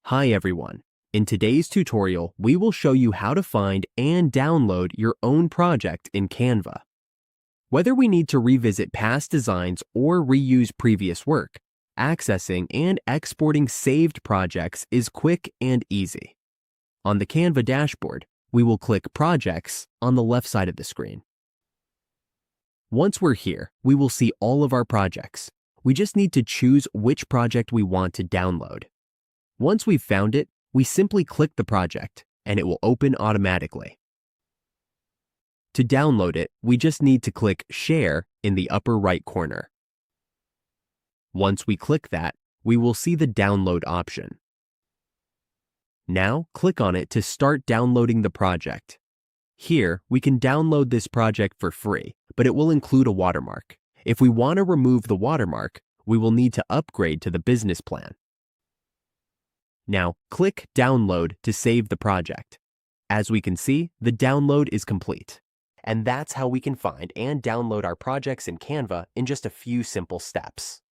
Hi everyone. In today's tutorial, we will show you how to find and download your own project in Canva. Whether we need to revisit past designs or reuse previous work, accessing and exporting saved projects is quick and easy. On the Canva dashboard, we will click Projects on the left side of the screen. Once we're here, we will see all of our projects. We just need to choose which project we want to download. Once we've found it, we simply click the project, and it will open automatically. To download it, we just need to click Share in the upper right corner. Once we click that, we will see the download option. Now, click on it to start downloading the project. Here, we can download this project for free, but it will include a watermark. If we want to remove the watermark, we will need to upgrade to the business plan. Now, click Download to save the project. As we can see, the download is complete. And that's how we can find and download our projects in Canva in just a few simple steps.